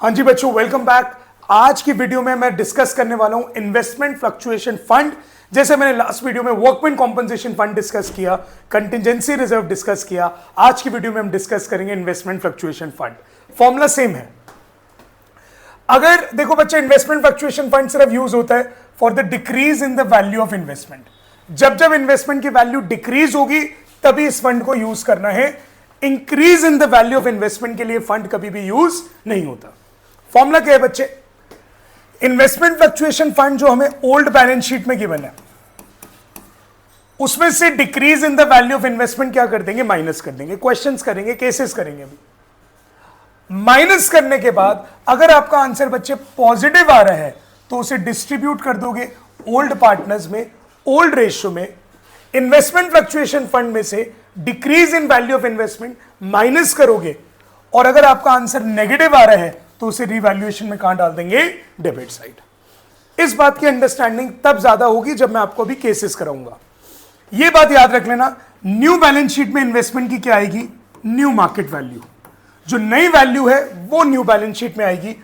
हाँ जी बच्चों, welcome back. आज की वीडियो में मैं डिस्कस करने वाला हूं इन्वेस्टमेंट फ्लक्चुएशन फंड। जैसे मैंने लास्ट वीडियो में वर्कमैन कॉम्पनसेशन फंड डिस्कस किया, कंटिजेंसी रिजर्व डिस्कस किया, आज की वीडियो में हम डिस्कस करेंगे investment fluctuation fund. Formula same है। अगर देखो बच्चे, इन्वेस्टमेंट फ्लक्चुएशन फंड सिर्फ यूज होता है for the decrease in the value of investment. जब जब इन्वेस्टमेंट की वैल्यू डिक्रीज होगी तभी इस फंड को यूज करना है। Increase in the value of investment के लिए फंड कभी भी यूज नहीं होता। फॉर्मूला क्या है बच्चे? इन्वेस्टमेंट फ्लक्चुएशन फंड जो हमें ओल्ड बैलेंस शीट में गिवन है, उसमें से decrease in the value of investment क्या कर देंगे? माइनस कर देंगे। क्वेश्चंस करेंगे, केसेस करेंगे। अभी माइनस करने के बाद अगर आपका आंसर बच्चे पॉजिटिव आ रहा है तो उसे डिस्ट्रीब्यूट कर दोगे ओल्ड पार्टनर्स में, ओल्ड रेशियो में। इन्वेस्टमेंट फ्लक्चुएशन फंड में से decrease in value of investment minus करोगे, और अगर आपका आंसर नेगेटिव आ रहा है तो उसे रिवैल्यूएशन में कहां डाल देंगे? Debit side. इस बात की अंडरस्टैंडिंग तब ज्यादा होगी जब मैं आपको अभी केसेस कराऊंगा। यह बात याद रख लेना, न्यू बैलेंस शीट में इन्वेस्टमेंट की क्या आएगी? New market value. जो नई वैल्यू है वो न्यू बैलेंस शीट में आएगी,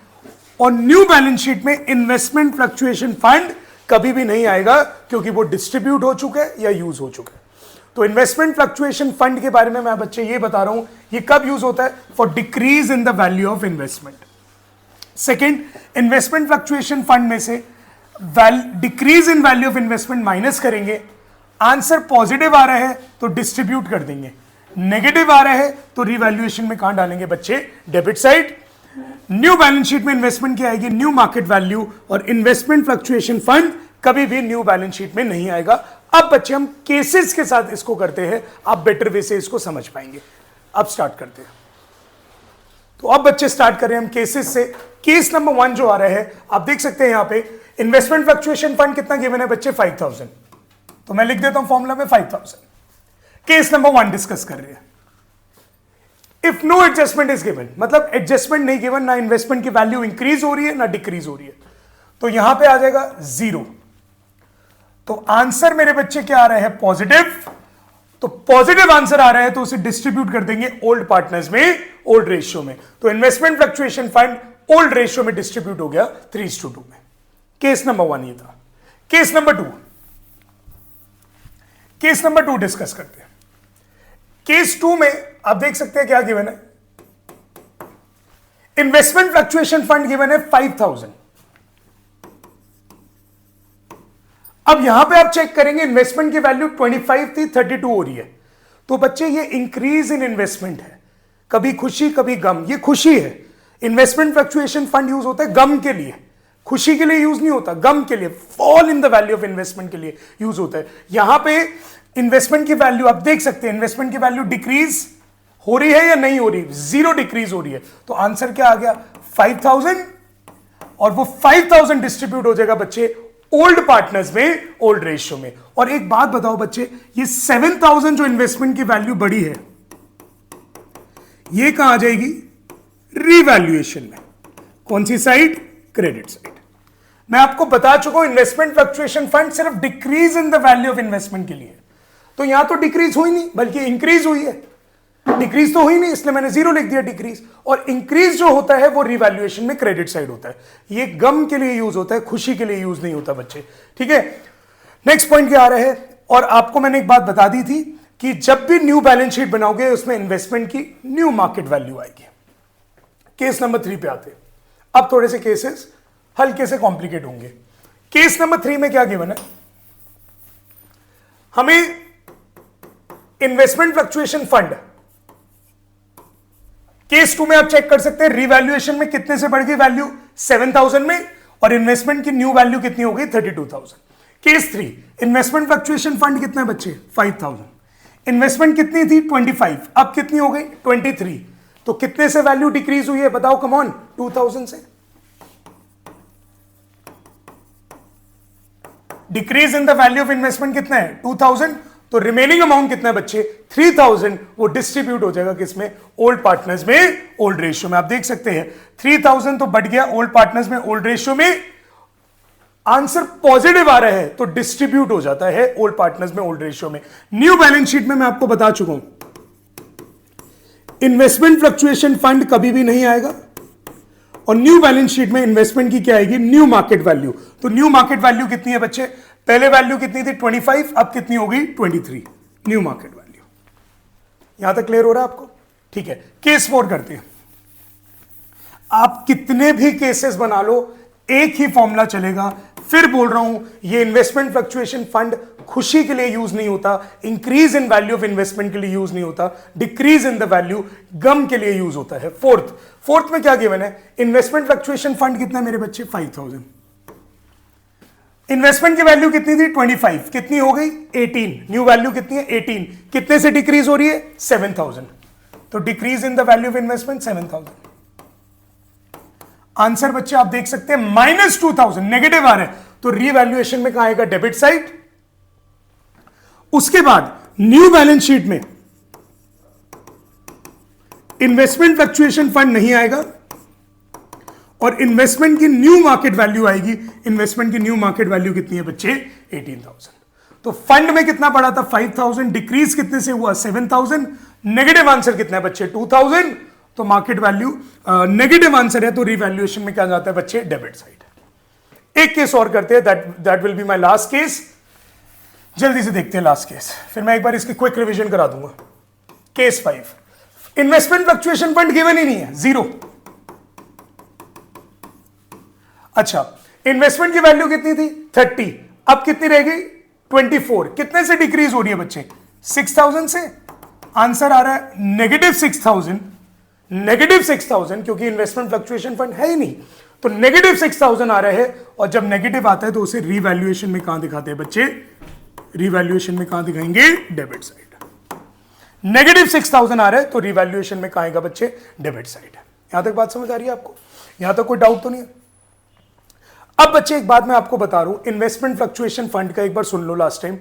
और न्यू बैलेंस शीट में इन्वेस्टमेंट फ्लक्चुएशन फंड कभी भी नहीं आएगा क्योंकि वो डिस्ट्रीब्यूट हो चुका है या यूज हो चुका है। तो इन्वेस्टमेंट फ्लक्चुएशन फंड के बारे में मैं बच्चे ये बता रहा हूं, ये कब यूज होता है? For decrease in the value of investment. Second, investment fluctuation fund में से decrease in value of investment minus करेंगे। आंसर पॉजिटिव आ रहा है तो डिस्ट्रीब्यूट कर देंगे, नेगेटिव आ रहा है तो रिवैल्यूएशन में कहां डालेंगे बच्चे? Debit side. New balance sheet में इन्वेस्टमेंट की आएगी न्यू मार्केट वैल्यू, और इन्वेस्टमेंट फ्लक्चुएशन फंड कभी भी न्यू बैलेंस शीट में नहीं आएगा। अब बच्चे हम केसेस के साथ इसको करते हैं, आप बेटर वे से इसको समझ पाएंगे। अब स्टार्ट करते हैं। तो अब बच्चे स्टार्ट करें हम केसेस से। केस नंबर 1 जो आ रहा है, आप देख सकते हैं यहां पे इन्वेस्टमेंट फ्लक्चुएशन फंड कितना गिवन है बच्चे? 5000। तो मैं लिख देता हूं फॉर्मूला में 5000। केस नंबर 1 डिस्कस कर रहे हैं। If no adjustment is given, मतलब एडजस्टमेंट नहीं गिवन, ना इन्वेस्टमेंट की वैल्यू इंक्रीज हो रही है ना डिक्रीज हो रही है, तो यहां पे आ जाएगा 0। तो आंसर मेरे बच्चे क्या आ रहा है? पॉजिटिव। तो पॉजिटिव आंसर आ रहा है तो उसे डिस्ट्रीब्यूट कर देंगे ओल्ड पार्टनर्स में, ओल्ड रेशियो में। तो investment fluctuation fund old ratio में डिस्ट्रीब्यूट हो गया 3:2 में। केस नंबर 1 ये था। Case number 2, case number 2 discuss करते हैं। केस 2 में आप देख सकते हैं क्या गिवन है? इन्वेस्टमेंट फ्लक्चुएशन फंड गिवन है 5000। अब यहां पे आप चेक करेंगे इन्वेस्टमेंट की वैल्यू 25 थी, 32 हो रही है। तो बच्चे ये इंक्रीज इन इन्वेस्टमेंट है, कभी खुशी कभी गम। ये खुशी है। इन्वेस्टमेंट फ्लक्चुएशन फंड यूज होता है गम के लिए, खुशी के लिए यूज नहीं होता, गम के लिए, fall in the value of investment के लिए यूज होता है। यहां पे इन्वेस्टमेंट की वैल्यू आप देख सकते हैं, इन्वेस्टमेंट की वैल्यू डिक्रीज हो रही है या नहीं हो रही? 0 डिक्रीज हो रही है। तो आंसर क्या आ गया? 5000, और वो 5000 डिस्ट्रीब्यूट हो जाएगा बच्चे ओल्ड पार्टनर्स में, ओल्ड रेशियो में। और एक बात बताओ बच्चे, ये 7000 जो इन्वेस्टमेंट की वैल्यू बढ़ी है, ये कहां आ जाएगी? रिवैल्यूएशन में। कौन सी साइड? Credit side. मैं आपको बता चुका हूं इन्वेस्टमेंट फ्लक्चुएशन फंड सिर्फ decrease in the value of investment के लिए। तो यहां तो डिक्रीज हुई नहीं बल्कि इंक्रीज हुई है। डिक्रीज तो हुई नहीं, इसलिए मैंने 0 लिख दिया डिक्रीज। और इंक्रीज जो होता है वो रिवैल्यूएशन में क्रेडिट साइड होता है। ये गम के लिए यूज होता है, खुशी के लिए यूज नहीं होता बच्चे। ठीक है, नेक्स्ट पॉइंट क्या आ रहा है? और आपको मैंने एक बात बता दी थी कि जब भी न्यू बैलेंस शीट बनाओगे उसमें इन्वेस्टमेंट की न्यू मार्केट वैल्यू आएगी। केस नंबर 3 पे आते हैं। अब थोड़े से केसेस हल्के से कॉम्प्लिकेट होंगे। केस नंबर 3 में क्या गिवन है? हमें इन्वेस्टमेंट फ्लक्चुएशन फंड, केस 2 में आप चेक कर सकते हैं रिवैल्यूएशन में कितने से बढ़ गई वैल्यू? 7000 में, और इन्वेस्टमेंट की न्यू वैल्यू कितनी हो गई? 32000। केस 3, इन्वेस्टमेंट फ्लक्चुएशन फंड कितने हैं बच्चे? 5000। इन्वेस्टमेंट कितनी थी? 25, अब कितनी हो गई? 23। तो कितने से वैल्यू डिक्रीज हुई है बताओ? कम ऑन, 2000 से। Decrease in the value of investment कितना है? 2000। तो रिमेनिंग अमाउंट कितना है बच्चे? 3000। वो डिस्ट्रीब्यूट हो जाएगा किसमें? ओल्ड पार्टनर्स में, ओल्ड रेशियो में। आप देख सकते हैं 3000 तो बढ़ गया ओल्ड पार्टनर्स में, ओल्ड रेशियो में। आंसर पॉजिटिव आ रहा है तो डिस्ट्रीब्यूट हो जाता है ओल्ड पार्टनर्स में, ओल्ड रेशियो में। न्यू बैलेंस शीट में मैं आपको बता चुका हूं इन्वेस्टमेंट फ्लक्चुएशन फंड कभी भी नहीं आएगा, और न्यू बैलेंस शीट में इन्वेस्टमेंट की क्या आएगी, न्यू मार्केट वैल्यू। तो न्यू मार्केट वैल्यू कितनी है बच्चे, पहले वैल्यू कितनी थी 25, अब कितनी हो गई 23, न्यू मार्केट वैल्यू। यहां तक क्लियर हो रहा है आपको? ठीक है, केस 4 करते हैं। आप कितने भी केसेस बना लो एक ही फॉर्मूला चलेगा। फिर बोल रहा हूं, ये इन्वेस्टमेंट फ्लक्चुएशन फंड खुशी के लिए यूज नहीं होता, increase in value of investment के लिए यूज नहीं होता, डिक्रीज इन द वैल्यू गम के लिए यूज होता है। फोर्थ में क्या गिवन है, इन्वेस्टमेंट फ्लक्चुएशन फंड कितना है मेरे बच्चे 5000, इन्वेस्टमेंट की वैल्यू कितनी थी 25, कितनी हो गई 18, न्यू वैल्यू कितनी है 18, कितने से डिक्रीज हो रही है 7000, तो decrease in the value of investment 7000। Answer बच्चे आप देख सकते हैं -2000, नेगेटिव आ रहा है, तो रीवैल्यूएशन में कहां आएगा, डेबिट साइड। उसके बाद न्यू बैलेंस शीट में इन्वेस्टमेंट फ्लक्चुएशन फंड नहीं आएगा और इन्वेस्टमेंट की न्यू मार्केट वैल्यू आएगी। इन्वेस्टमेंट की न्यू मार्केट वैल्यू कितनी है बच्चे 18000। तो फंड में कितना पड़ा था 5000, डिक्रीज कितने से हुआ 7000, नेगेटिव आंसर कितना है बच्चे 2000, तो मार्केट वैल्यू नेगेटिव आंसर है, तो रिवैल्यूएशन में क्या जाता है बच्चे डेबिट साइड। एक केस और करते हैं, that will be my last case. जल्दी से देखते हैं लास्ट केस, फिर मैं एक बार इसकी क्विक रिवीजन करा दूंगा। Case 5, investment fluctuation fund given ही नहीं है, 0। अच्छा, इन्वेस्टमेंट की वैल्यू कितनी थी 30, अब कितनी रह गई 24, कितने से डिक्रीज हो रही है बच्चे 6000 से। आंसर आ रहा है -6000, -6000, क्योंकि इन्वेस्टमेंट फ्लक्चुएशन फंड है ही नहीं, तो -6000 आ रहा है। और जब नेगेटिव आता है तो उसे रीवैल्यूएशन में कहां दिखाते हैं बच्चे, रीवैल्यूएशन में कहां दिखाएंगे, डेबिट साइड। -6000 आ रहा है तो रीवैल्यूएशन में कहां आएगा बच्चे, डेबिट साइड। यहां तक बात समझ आ रही है आपको? यहां तक कोई डाउट तो नहीं है? अब बच्चे एक बात मैं आपको बता रहा हूं, इन्वेस्टमेंट फ्लक्चुएशन फंड का एक बार सुन लो लास्ट टाइम।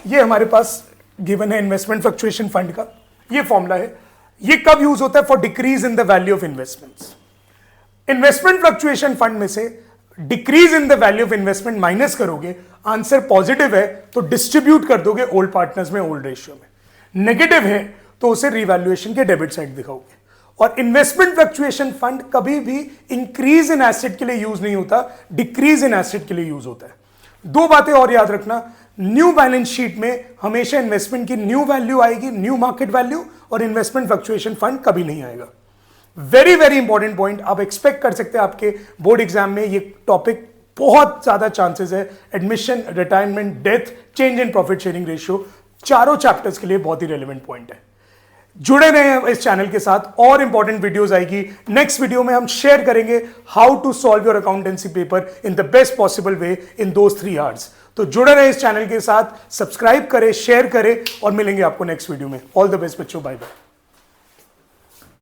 ये हमारे पास गिवन है इन्वेस्टमेंट फ्लक्चुएशन फंड का, ये फॉर्मूला है। ये कब यूज होता है, for decrease in the value of investments. Investment fluctuation fund में से decrease in the value of investment minus करोगे, आंसर पॉजिटिव है तो डिस्ट्रीब्यूट कर दोगे ओल्ड पार्टनर्स में ओल्ड रेशियो में, नेगेटिव है तो उसे रिवैल्यूएशन के डेबिट साइड दिखाओगे। और इन्वेस्टमेंट फ्लक्चुएशन फंड कभी भी इंक्रीज इन एसेट के लिए यूज नहीं होता, डिक्रीज इन एसेट के लिए यूज होता है। दो बातें और याद रखना, न्यू बैलेंस शीट में हमेशा इन्वेस्टमेंट की न्यू वैल्यू आएगी, न्यू मार्केट वैल्यू, और इन्वेस्टमेंट फ्लक्चुएशन फंड कभी नहीं आएगा। वेरी वेरी इंपॉर्टेंट पॉइंट, आप एक्सपेक्ट कर सकते हैं आपके बोर्ड एग्जाम में ये टॉपिक बहुत ज्यादा चांसेस है। Admission, retirement, death, change in profit sharing ratio, चारों चैप्टर्स के लिए बहुत ही रेलिवेंट पॉइंट है। जुड़े रहे इस चैनल के साथ, और इंपॉर्टेंट वीडियोस आएगी। नेक्स्ट वीडियो में हम शेयर करेंगे how to solve your accountancy paper in the best possible way in those 3 hours. तो जुड़े रहे इस चैनल के साथ, सब्सक्राइब करें, शेयर करें, और मिलेंगे आपको नेक्स्ट वीडियो में। ऑल द बेस्ट बच्चों, बाय बाय।